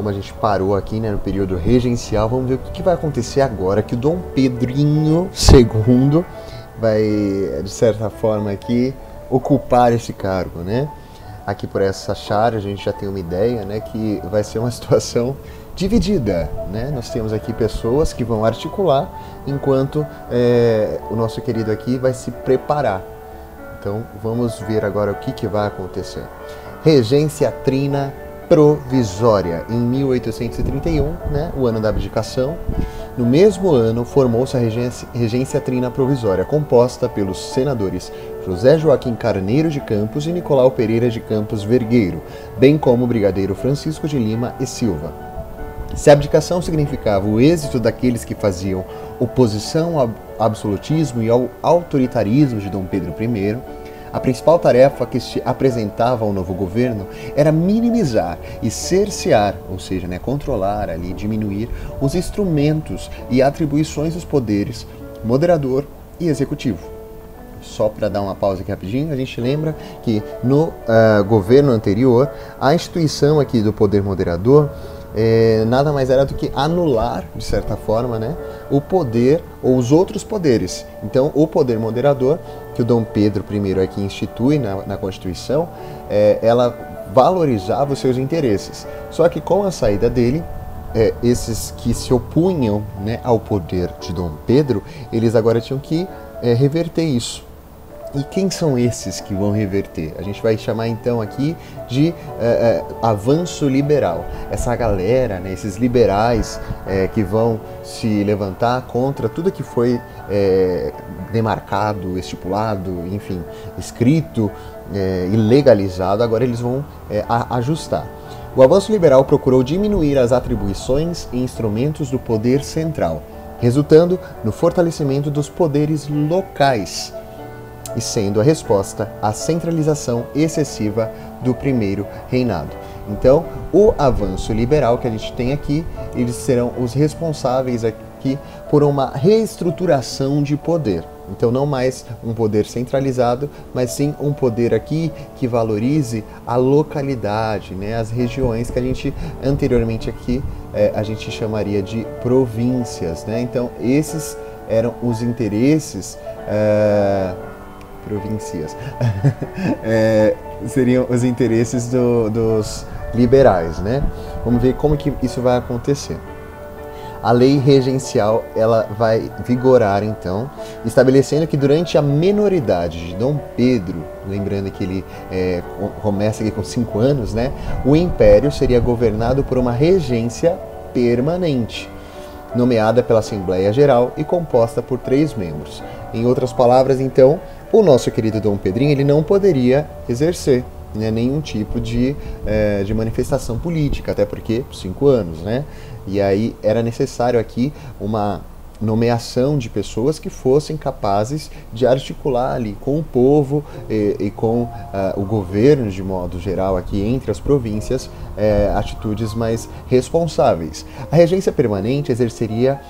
como a gente parou aqui, né, no período regencial, vamos ver o que vai acontecer agora que o Dom Pedrinho II vai, de certa forma, aqui ocupar esse cargo, né? Aqui por essa chave a gente já tem uma ideia, né, que vai ser uma situação dividida, né? Nós temos aqui pessoas que vão articular, enquanto o nosso querido aqui vai se preparar. Então vamos ver agora o que vai acontecer. Regência trina provisória. Em 1831, né, o ano da abdicação, no mesmo ano formou-se a regência trina provisória, composta pelos senadores José Joaquim Carneiro de Campos e Nicolau Pereira de Campos Vergueiro, bem como o brigadeiro Francisco de Lima e Silva. Se a abdicação significava o êxito daqueles que faziam oposição ao absolutismo e ao autoritarismo de Dom Pedro I, a principal tarefa que se apresentava ao novo governo era minimizar e cercear, ou seja, né, controlar ali, diminuir os instrumentos e atribuições dos poderes moderador e executivo. Só para dar uma pausa aqui rapidinho, a gente lembra que no governo anterior, a instituição aqui do poder moderador nada mais era do que anular, de certa forma, né, o poder ou os outros poderes. Então, o poder moderador, que o Dom Pedro I aqui institui na Constituição, ela valorizava os seus interesses. Só que com a saída dele, esses que se opunham, né, ao poder de Dom Pedro, eles agora tinham que reverter isso. E quem são esses que vão reverter? A gente vai chamar então aqui de avanço liberal. Essa galera, né, esses liberais que vão se levantar contra tudo que foi demarcado, estipulado, enfim, escrito e legalizado, agora eles vão ajustar. O avanço liberal procurou diminuir as atribuições e instrumentos do poder central, resultando no fortalecimento dos poderes locais, e sendo a resposta à centralização excessiva do primeiro reinado. Então, o avanço liberal que a gente tem aqui, eles serão os responsáveis aqui por uma reestruturação de poder. Então, não mais um poder centralizado, mas sim um poder aqui que valorize a localidade, né, as regiões que a gente anteriormente aqui a gente chamaria de províncias, né? Então, esses eram os interesses províncias seriam os interesses dos liberais, né? Vamos ver como que isso vai acontecer. A lei regencial, ela vai vigorar então, estabelecendo que durante a menoridade de Dom Pedro, lembrando que ele começa aqui com 5 anos, né? O império seria governado por uma regência permanente, nomeada pela Assembleia Geral e composta por 3 membros. Em outras palavras, então, o nosso querido Dom Pedrinho, ele não poderia exercer, né, nenhum tipo de manifestação política, até porque 5 anos, né? E aí era necessário aqui uma nomeação de pessoas que fossem capazes de articular ali com o povo e com o governo de modo geral aqui entre as províncias atitudes mais responsáveis. A regência permanente exerceria,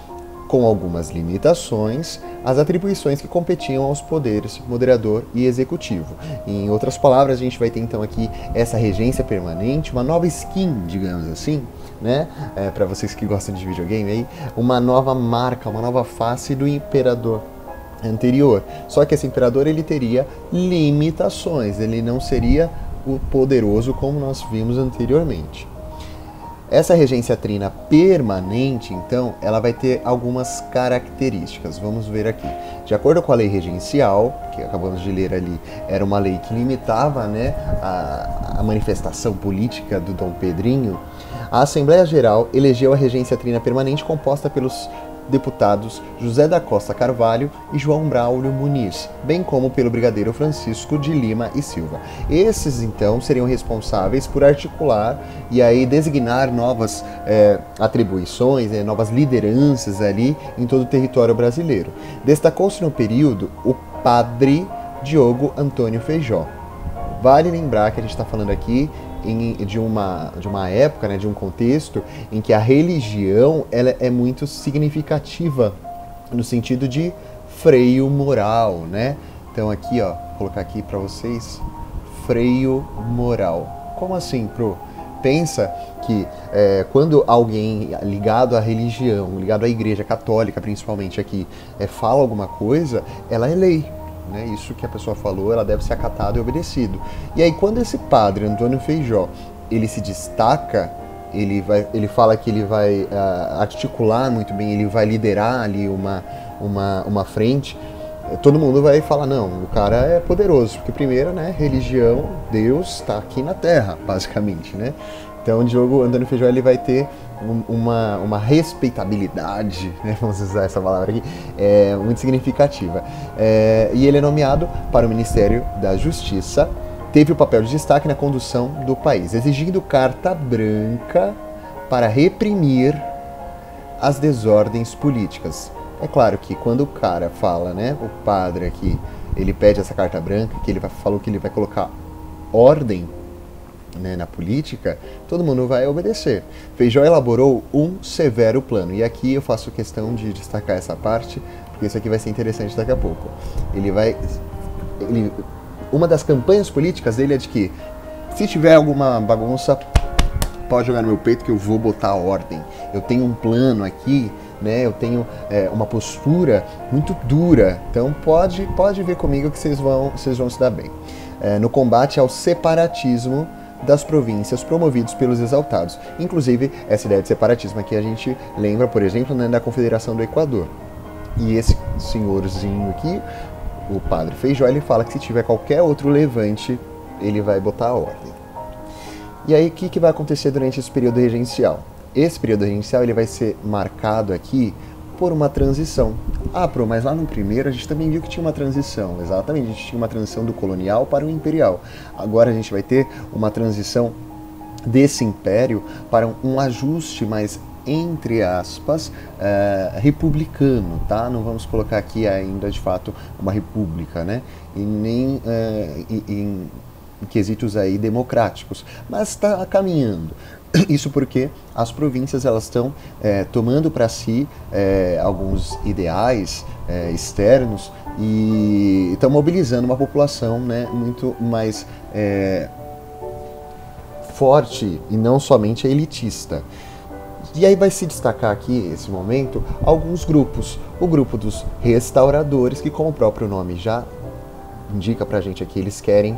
com algumas limitações, as atribuições que competiam aos poderes moderador e executivo. Em outras palavras, a gente vai ter então aqui essa regência permanente, uma nova skin, digamos assim, né? Para vocês que gostam de videogame aí, uma nova marca, uma nova face do imperador anterior. Só que esse imperador, ele teria limitações, ele não seria o poderoso como nós vimos anteriormente. Essa regência trina permanente, então, ela vai ter algumas características. Vamos ver aqui. De acordo com a lei regencial, que acabamos de ler ali, era uma lei que limitava, né, a manifestação política do Dom Pedrinho, a Assembleia Geral elegeu a regência trina permanente composta pelos deputados José da Costa Carvalho e João Braulio Muniz, bem como pelo brigadeiro Francisco de Lima e Silva. Esses, então, seriam responsáveis por articular e aí designar novas atribuições, novas lideranças ali em todo o território brasileiro. Destacou-se no período o padre Diogo Antônio Feijó. Vale lembrar que a gente está falando aqui de uma época, né, de um contexto em que a religião ela é muito significativa no sentido de freio moral, né? Então aqui, ó, vou colocar aqui para vocês, freio moral. Como assim, Pro? pensa que quando alguém ligado à religião, ligado à igreja católica principalmente aqui, fala alguma coisa, ela é lei. Né? Isso que a pessoa falou, ela deve ser acatada e obedecido. E aí quando esse padre, Antônio Feijó, ele se destaca, ele fala que ele vai articular muito bem, ele vai liderar ali uma frente, todo mundo vai falar, não, o cara é poderoso, porque primeiro, né, religião, Deus está aqui na Terra, basicamente, né? Então o Diogo Antônio Feijó, ele vai ter uma respeitabilidade, né, vamos usar essa palavra aqui, muito significativa. E ele é nomeado para o Ministério da Justiça, teve o papel de destaque na condução do país, exigindo carta branca para reprimir as desordens políticas. É claro que quando o cara fala, né, o padre aqui, ele pede essa carta branca, que ele falou que ele vai colocar ordem, né, na política, todo mundo vai obedecer. Feijó elaborou um severo plano, e aqui eu faço questão de destacar essa parte, porque isso aqui vai ser interessante daqui a pouco. Uma das campanhas políticas dele é de que, se tiver alguma bagunça, pode jogar no meu peito que eu vou botar ordem. Eu tenho um plano aqui, né? Eu tenho uma postura muito dura, então pode vir comigo que vocês vão se dar bem. No combate ao separatismo das províncias promovidos pelos exaltados. Inclusive, essa ideia de separatismo aqui a gente lembra, por exemplo, né, da Confederação do Equador. E esse senhorzinho aqui, o padre Feijó, ele fala que se tiver qualquer outro levante, ele vai botar a ordem. E aí, o que vai acontecer durante esse período regencial? Esse período regencial ele vai ser marcado aqui por uma transição. Mas lá no primeiro a gente também viu que tinha uma transição, exatamente, a gente tinha uma transição do colonial para o imperial. Agora a gente vai ter uma transição desse império para um ajuste mais, entre aspas, republicano, tá? Não vamos colocar aqui ainda de fato uma república, né? E nem em quesitos aí democráticos, mas está caminhando. Isso porque as províncias elas estão tomando para si alguns ideais externos e estão mobilizando uma população, né, muito mais forte e não somente elitista. E aí vai se destacar aqui, nesse momento, alguns grupos. O grupo dos restauradores, que como o próprio nome já indica pra gente aqui, eles querem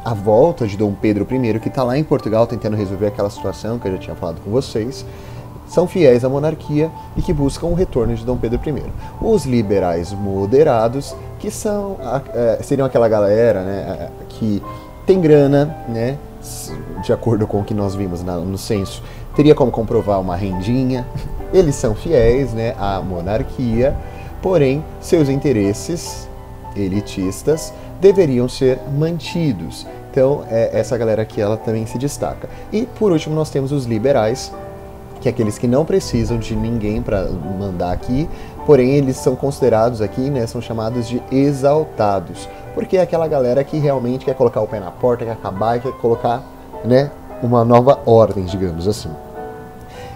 a volta de Dom Pedro I, que está lá em Portugal tentando resolver aquela situação que eu já tinha falado com vocês. São fiéis à monarquia e que buscam o retorno de Dom Pedro I. Os liberais moderados, que seriam aquela galera, né, que tem grana, né, de acordo com o que nós vimos no censo, teria como comprovar uma rendinha. Eles são fiéis, né, à monarquia, porém seus interesses elitistas deveriam ser mantidos. Então, essa galera aqui, ela também se destaca. E, por último, nós temos os liberais, que é aqueles que não precisam de ninguém para mandar aqui, porém, eles são considerados aqui, né, são chamados de exaltados, porque é aquela galera que realmente quer colocar o pé na porta, quer acabar e quer colocar, né, uma nova ordem, digamos assim.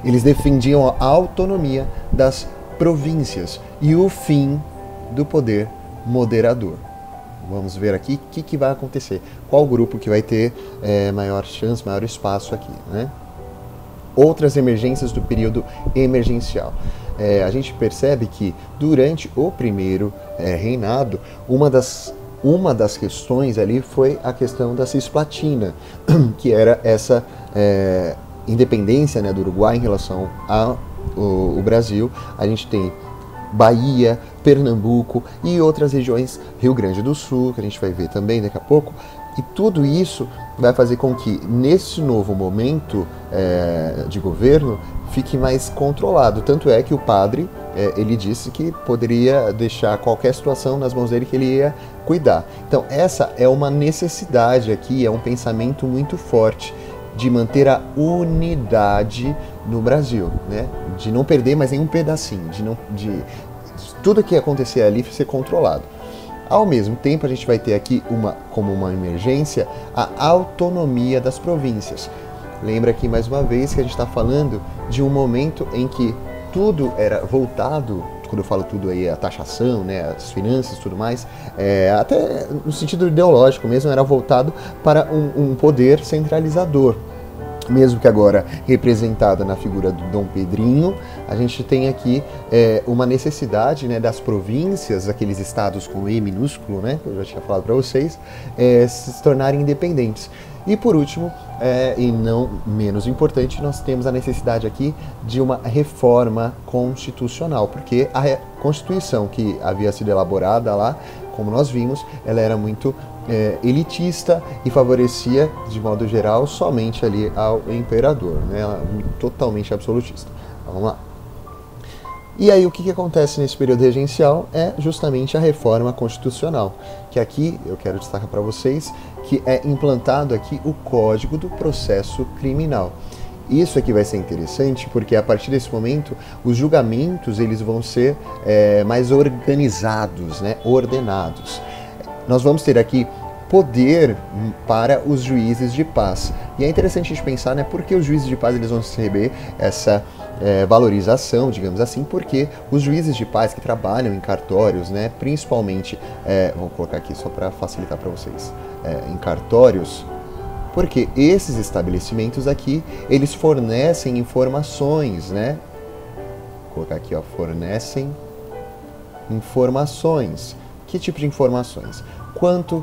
Eles defendiam a autonomia das províncias e o fim do poder moderador. Vamos ver aqui o que vai acontecer. Qual grupo que vai ter maior chance, maior espaço aqui, né? Outras emergências do período emergencial. A gente percebe que durante o primeiro reinado, uma das questões ali foi a questão da Cisplatina, que era essa independência, né, do Uruguai em relação ao Brasil. A gente tem Bahia, Pernambuco e outras regiões, Rio Grande do Sul, que a gente vai ver também daqui a pouco, e tudo isso vai fazer com que, nesse novo momento de governo, fique mais controlado. Tanto é que o padre, ele disse que poderia deixar qualquer situação nas mãos dele que ele ia cuidar. Então, essa é uma necessidade aqui, é um pensamento muito forte de manter a unidade no Brasil, né? De não perder mais nenhum pedacinho, de tudo que acontecer ali ser controlado. Ao mesmo tempo, a gente vai ter aqui como uma emergência a autonomia das províncias. Lembra aqui mais uma vez que a gente está falando de um momento em que tudo era voltado, quando eu falo tudo aí, a taxação, né, as finanças e tudo mais, até no sentido ideológico mesmo, era voltado para um poder centralizador. mesmo que agora representada na figura do Dom Pedrinho, a gente tem aqui uma necessidade, né, das províncias, aqueles estados com E minúsculo, né, que eu já tinha falado para vocês, se tornarem independentes. E por último, e não menos importante, nós temos a necessidade aqui de uma reforma constitucional, porque a Constituição que havia sido elaborada lá, como nós vimos, ela era muito elitista e favorecia, de modo geral, somente ali ao imperador, né? Totalmente absolutista. Vamos lá. E aí o que acontece nesse período regencial é justamente a reforma constitucional, que aqui eu quero destacar para vocês que é implantado aqui o Código do Processo Criminal. Isso aqui vai ser interessante porque a partir desse momento os julgamentos eles vão ser mais organizados, né? Ordenados. Nós vamos ter aqui poder para os juízes de paz. E é interessante a gente pensar, né, por que os juízes de paz eles vão receber essa valorização, digamos assim, porque os juízes de paz que trabalham em cartórios, né, principalmente, vou colocar aqui só para facilitar para vocês, em cartórios, porque esses estabelecimentos aqui, eles fornecem informações, né, vou colocar aqui, ó, fornecem informações. Que tipo de informações? Quanto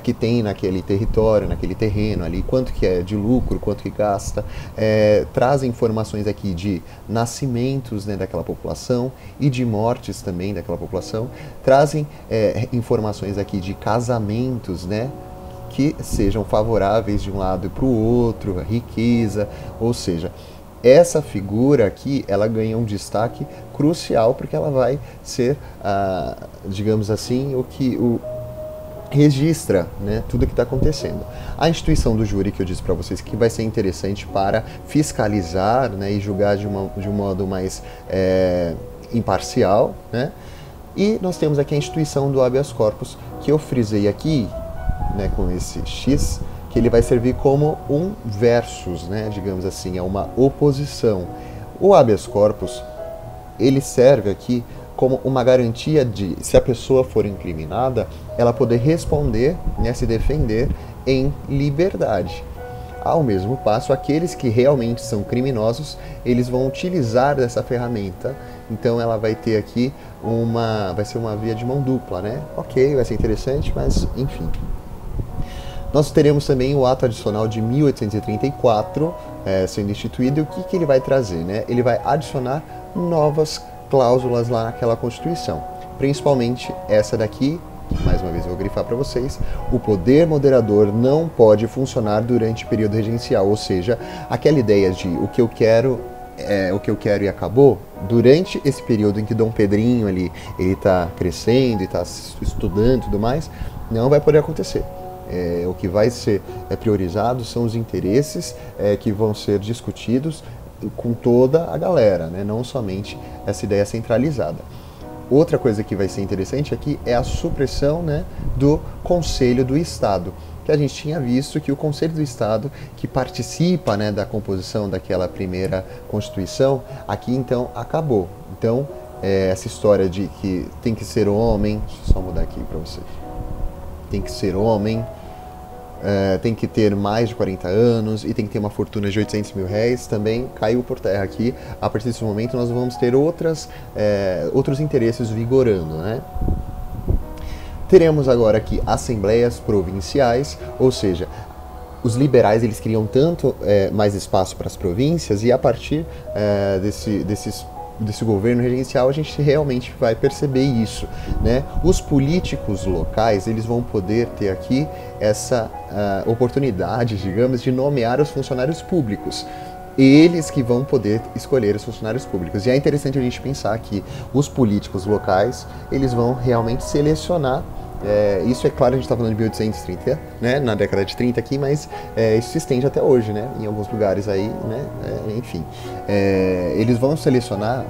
que tem naquele território, naquele terreno ali, quanto que é de lucro, quanto que gasta, trazem informações aqui de nascimentos, né, daquela população e de mortes também daquela população, trazem informações aqui de casamentos, né, que sejam favoráveis de um lado para o outro, a riqueza, ou seja, essa figura aqui, ela ganha um destaque crucial porque ela vai ser, digamos assim, o que registra, né, tudo o que está acontecendo. A instituição do júri, que eu disse para vocês que vai ser interessante para fiscalizar, né, e julgar de um modo mais imparcial, né? E nós temos aqui a instituição do habeas corpus, que eu frisei aqui, né, com esse X, que ele vai servir como um versus, né, digamos assim, é uma oposição. O habeas corpus, ele serve aqui como uma garantia de, se a pessoa for incriminada, ela poder responder, né, se defender em liberdade. Ao mesmo passo, aqueles que realmente são criminosos, eles vão utilizar dessa ferramenta, então ela vai ter aqui vai ser uma via de mão dupla, né? Ok, vai ser interessante, mas enfim. Nós teremos também o ato adicional de 1834 sendo instituído, e o que ele vai trazer, né? Ele vai adicionar novas cláusulas lá naquela Constituição, principalmente essa daqui, que mais uma vez eu vou grifar para vocês: o poder moderador não pode funcionar durante o período regencial, ou seja, aquela ideia de o que eu quero e acabou. Durante esse período em que Dom Pedrinho ele está crescendo e está estudando e tudo mais, não vai poder acontecer. O que vai ser priorizado são os interesses que vão ser discutidos com toda a galera, né? Não somente essa ideia centralizada. Outra coisa que vai ser interessante aqui é a supressão, né, do Conselho do Estado, que a gente tinha visto que o Conselho do Estado, que participa, né, da composição daquela primeira Constituição, aqui então acabou. Então, essa história de que tem que ser homem, deixa eu só mudar aqui para vocês, tem que ser homem, tem que ter mais de 40 anos e tem que ter uma fortuna de 800 mil reais, também caiu por terra aqui. A partir desse momento nós vamos ter outros interesses vigorando, né? Teremos agora aqui assembleias provinciais, ou seja, os liberais eles queriam tanto mais espaço para as províncias, e a partir desse governo regencial a gente realmente vai perceber isso, né? Os políticos locais eles vão poder ter aqui essa oportunidade, digamos, de nomear os funcionários públicos. Eles que vão poder escolher os funcionários públicos. E é interessante a gente pensar que os políticos locais eles vão realmente selecionar. Isso é claro, a gente está falando de 1830, né, na década de 30 aqui, mas isso se estende até hoje, né, em alguns lugares aí, né, enfim. Eles vão selecionar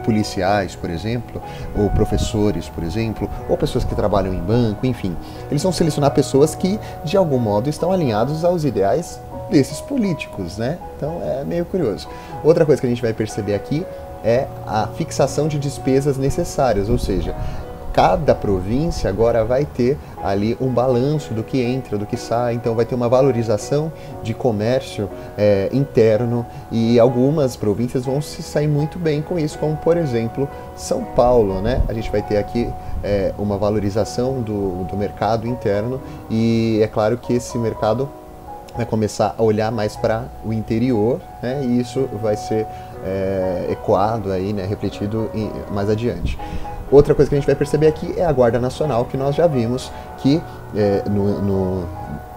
policiais, por exemplo, ou professores, por exemplo, ou pessoas que trabalham em banco, enfim. Eles vão selecionar pessoas que, de algum modo, estão alinhados aos ideais desses políticos, né, então é meio curioso. Outra coisa que a gente vai perceber aqui é a fixação de despesas necessárias, ou seja, cada província agora vai ter ali um balanço do que entra, do que sai, então vai ter uma valorização de comércio interno, e algumas províncias vão se sair muito bem com isso, como por exemplo São Paulo, né? A gente vai ter aqui uma valorização do mercado interno, e é claro que esse mercado vai começar a olhar mais para o interior, né? E isso vai ser ecoado aí, né? Refletido mais adiante. Outra coisa que a gente vai perceber aqui é a Guarda Nacional, que nós já vimos que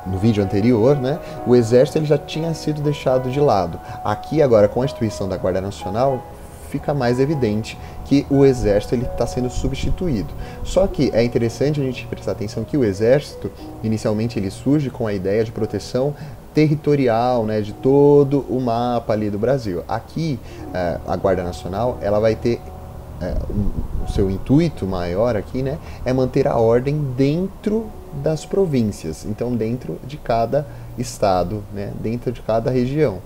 no vídeo anterior, né, o Exército ele já tinha sido deixado de lado. Aqui agora, com a instituição da Guarda Nacional, fica mais evidente que o Exército está sendo substituído. Só que é interessante a gente prestar atenção que o Exército, inicialmente, ele surge com a ideia de proteção territorial, né, de todo o mapa ali do Brasil. Aqui, a Guarda Nacional, ela vai ter o seu intuito maior aqui, né, é manter a ordem dentro das províncias, então dentro de cada estado, né, dentro de cada região.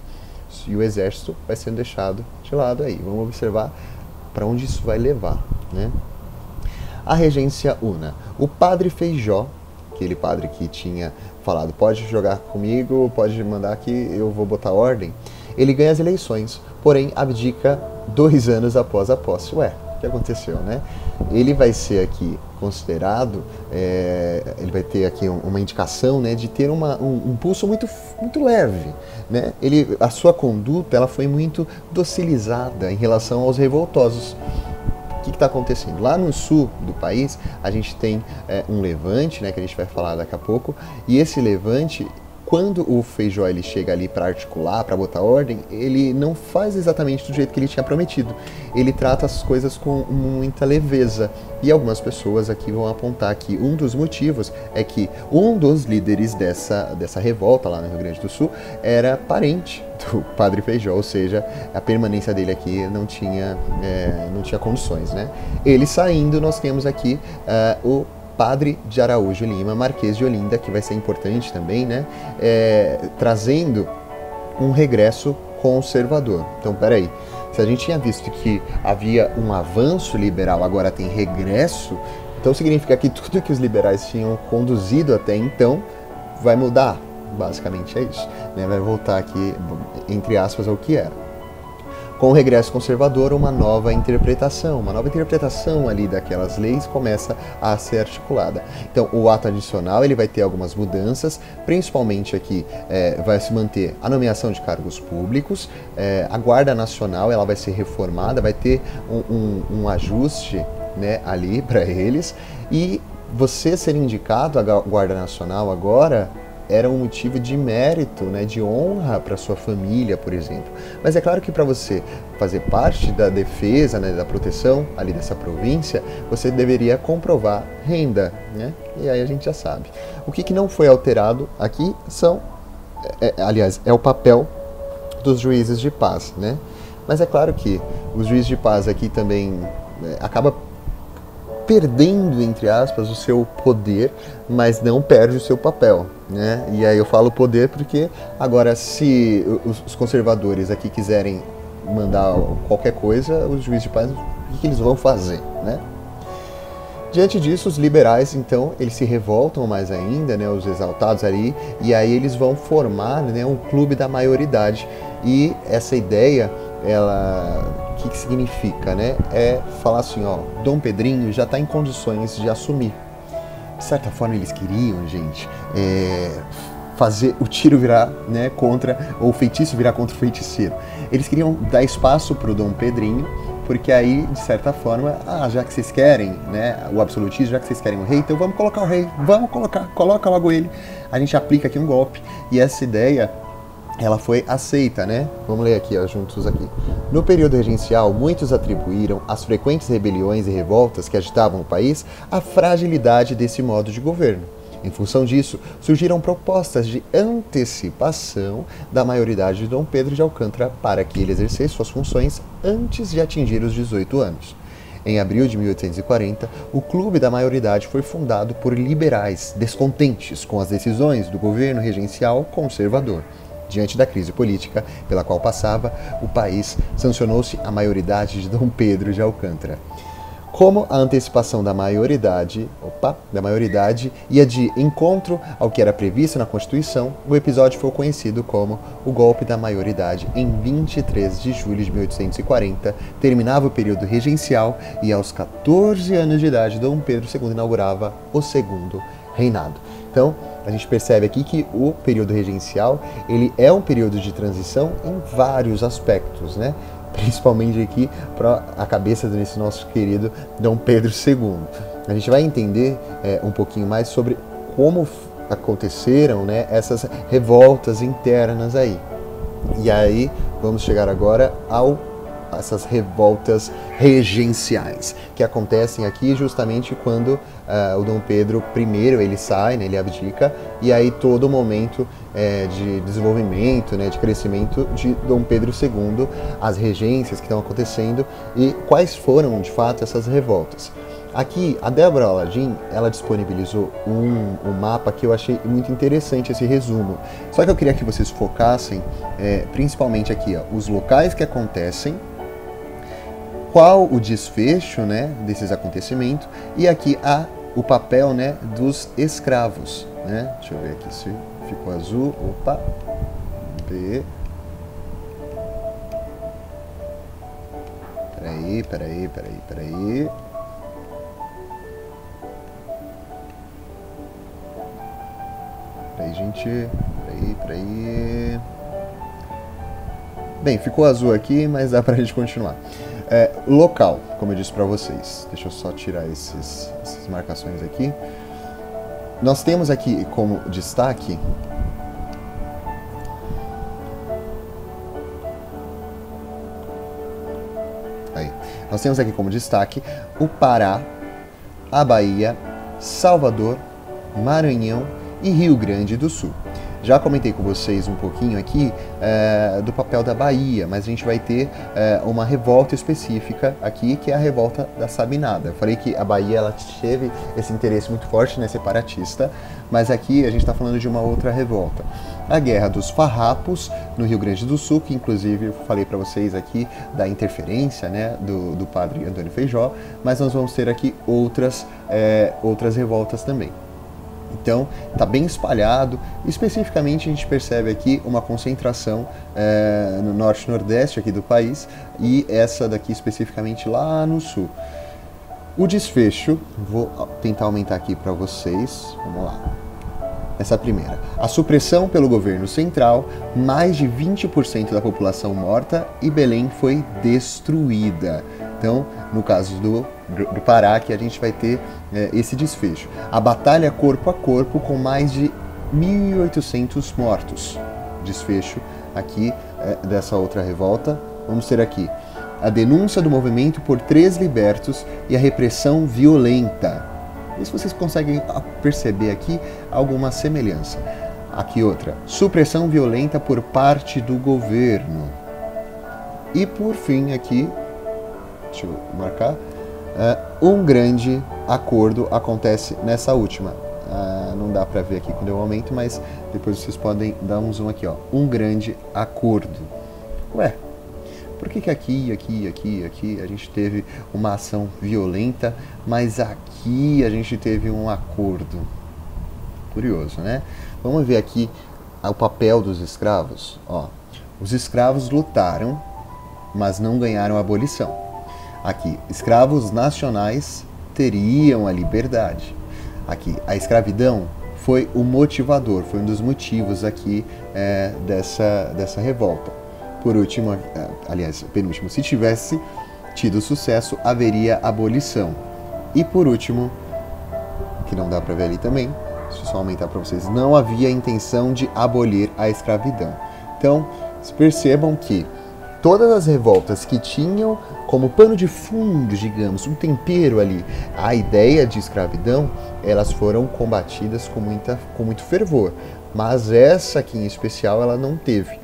E o Exército vai sendo deixado de lado aí. Vamos observar para onde isso vai levar, né? A regência una. O padre Feijó, aquele padre que tinha falado, pode jogar comigo, pode mandar que eu vou botar ordem, ele ganha as eleições, porém abdica 2 anos após a posse. Ué, o que aconteceu, né? Ele vai ser aqui considerado, ele vai ter aqui uma indicação, né, de ter um pulso muito leve, né? A sua conduta ela foi muito docilizada em relação aos revoltosos. O que está acontecendo? Lá no sul do país, a gente tem um levante, né, que a gente vai falar daqui a pouco, e esse levante, quando o Feijó ele chega ali para articular, para botar ordem, ele não faz exatamente do jeito que ele tinha prometido. Ele trata as coisas com muita leveza. E algumas pessoas aqui vão apontar que um dos motivos é que um dos líderes dessa revolta lá no Rio Grande do Sul era parente do padre Feijó, ou seja, a permanência dele aqui não tinha condições, né? Ele saindo, nós temos aqui o Padre de Araújo Lima, Marquês de Olinda, que vai ser importante também, né? Trazendo um regresso conservador. Então, peraí, se a gente tinha visto que havia um avanço liberal, agora tem regresso, então significa que tudo que os liberais tinham conduzido até então vai mudar. Basicamente é isso, né? Vai voltar aqui, entre aspas, ao que era. Com o regresso conservador, uma nova interpretação ali daquelas leis começa a ser articulada. Então, o ato adicional ele vai ter algumas mudanças, principalmente aqui vai se manter a nomeação de cargos públicos, a Guarda Nacional ela vai ser reformada, vai ter um ajuste, né, ali para eles, e você ser indicado à Guarda Nacional agora era um motivo de mérito, né, de honra para sua família, por exemplo. Mas é claro que para você fazer parte da defesa, né, da proteção ali dessa província, você deveria comprovar renda, né? E aí a gente já sabe. O que não foi alterado aqui aliás, é o papel dos juízes de paz, né? Mas é claro que os juízes de paz aqui também acaba perdendo, entre aspas, o seu poder, mas não perde o seu papel, né? E aí eu falo poder porque agora se os conservadores aqui quiserem mandar qualquer coisa, os juízes de paz, o que eles vão fazer, né? Diante disso, os liberais, então, eles se revoltam mais ainda, né, os exaltados ali, e aí eles vão formar, né, um clube da maioridade. E essa ideia, o que significa, né? É falar assim, ó, Dom Pedrinho já está em condições de assumir. De certa forma, eles queriam, gente, fazer o tiro virar, né, contra, ou o feitiço virar contra o feiticeiro. Eles queriam dar espaço para o Dom Pedrinho, porque aí, de certa forma, já que vocês querem, né, o absolutismo, já que vocês querem o rei, então vamos colocar o rei, coloca logo ele. A gente aplica aqui um golpe. E essa ideia, ela foi aceita, né? Vamos ler aqui, ó, juntos aqui. No período regencial, muitos atribuíram às frequentes rebeliões e revoltas que agitavam o país a fragilidade desse modo de governo. Em função disso, surgiram propostas de antecipação da maioridade de Dom Pedro de Alcântara para que ele exercesse suas funções antes de atingir os 18 anos. Em abril de 1840, o Clube da Maioridade foi fundado por liberais descontentes com as decisões do governo regencial conservador. Diante da crise política pela qual passava, o país sancionou-se a maioridade de Dom Pedro de Alcântara. Como a antecipação da maioridade ia de encontro ao que era previsto na Constituição, o episódio foi conhecido como o golpe da maioridade em 23 de julho de 1840, terminava o período regencial e aos 14 anos de idade Dom Pedro II inaugurava o segundo reinado. Então, a gente percebe aqui que o período regencial, ele é um período de transição em vários aspectos, né? Principalmente aqui para a cabeça desse nosso querido Dom Pedro II. A gente vai entender um pouquinho mais sobre como aconteceram, né, essas revoltas internas aí. E aí vamos chegar agora essas revoltas regenciais, que acontecem aqui justamente quando o Dom Pedro I ele sai, né, ele abdica, e aí todo o momento de desenvolvimento, né, de crescimento de Dom Pedro II, as regências que estão acontecendo e quais foram de fato essas revoltas. Aqui, a Débora Aladim, ela disponibilizou um mapa que eu achei muito interessante, esse resumo. Só que eu queria que vocês focassem principalmente aqui, ó, os locais que acontecem, qual o desfecho, né, desses acontecimentos, e aqui o papel, né, dos escravos, né? Deixa eu ver aqui se ficou azul. Opa! B. Peraí. Peraí, gente. Peraí. Bem, ficou azul aqui, mas dá pra gente continuar. Local, como eu disse para vocês. Deixa eu só tirar essas marcações aqui. Nós temos aqui como destaque nós temos aqui como destaque o Pará, a Bahia, Salvador, Maranhão e Rio Grande do Sul. Já comentei com vocês um pouquinho aqui do papel da Bahia, mas a gente vai ter uma revolta específica aqui, que é a revolta da Sabinada. Eu falei que a Bahia ela teve esse interesse muito forte, né, separatista, mas aqui a gente está falando de uma outra revolta. A Guerra dos Farrapos, no Rio Grande do Sul, que inclusive eu falei para vocês aqui da interferência, né, do padre Antônio Feijó, mas nós vamos ter aqui outras revoltas também. Então, está bem espalhado. Especificamente, a gente percebe aqui uma concentração no norte e nordeste aqui do país e essa daqui especificamente lá no sul. O desfecho, vou tentar aumentar aqui para vocês, vamos lá. Essa primeira, a supressão pelo governo central, mais de 20% da população morta e Belém foi destruída. Então, no caso do Pará, que a gente vai ter esse desfecho. A batalha corpo a corpo com mais de 1.800 mortos. Desfecho aqui dessa outra revolta. Vamos ter aqui a denúncia do movimento por 3 libertos e a repressão violenta. E se vocês conseguem perceber aqui alguma semelhança. Aqui outra, supressão violenta por parte do governo. E por fim aqui, deixa eu marcar, um grande acordo acontece nessa última. Não dá para ver aqui quando eu aumento, mas depois vocês podem dar um zoom aqui, ó. Um grande acordo. Ué, por que aqui a gente teve uma ação violenta, mas aqui a gente teve um acordo? Curioso, né? Vamos ver aqui o papel dos escravos. Ó, os escravos lutaram, mas não ganharam a abolição. Aqui, escravos nacionais teriam a liberdade. Aqui, a escravidão foi o motivador, foi um dos motivos aqui dessa revolta. Por último, aliás, penúltimo, se tivesse tido sucesso, haveria abolição. E por último, que não dá para ver ali também, deixa eu só aumentar para vocês, não havia intenção de abolir a escravidão. Então, percebam que todas as revoltas que tinham como pano de fundo, digamos, um tempero ali, a ideia de escravidão, elas foram combatidas com muito fervor. Mas essa aqui em especial, ela não teve.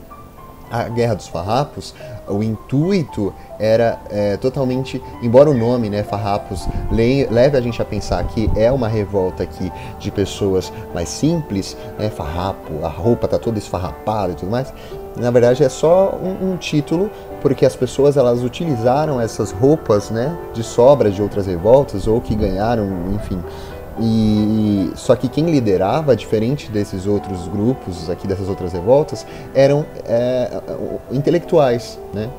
A Guerra dos Farrapos, o intuito era totalmente, embora o nome, né, Farrapos, leve a gente a pensar que é uma revolta aqui de pessoas mais simples, né, farrapo, a roupa tá toda esfarrapada e tudo mais, na verdade é só um título porque as pessoas elas utilizaram essas roupas, né, de sobras de outras revoltas ou que ganharam, enfim. E só que quem liderava, diferente desses outros grupos aqui, dessas outras revoltas, eram intelectuais, né?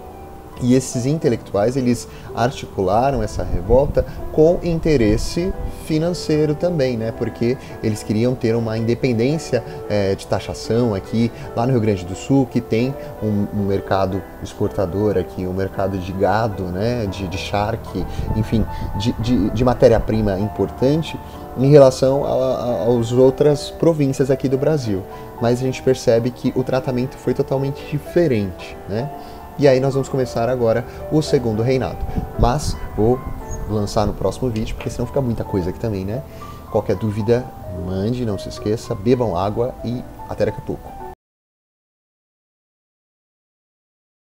E esses intelectuais, eles articularam essa revolta com interesse financeiro também, né? Porque eles queriam ter uma independência de taxação aqui, lá no Rio Grande do Sul, que tem um mercado exportador aqui, um mercado de gado, né? De charque, enfim, de matéria-prima importante em relação às outras províncias aqui do Brasil. Mas a gente percebe que o tratamento foi totalmente diferente, né? E aí nós vamos começar agora o segundo reinado. Mas vou lançar no próximo vídeo, porque senão fica muita coisa aqui também, né? Qualquer dúvida, mande, não se esqueça, bebam água e até daqui a pouco.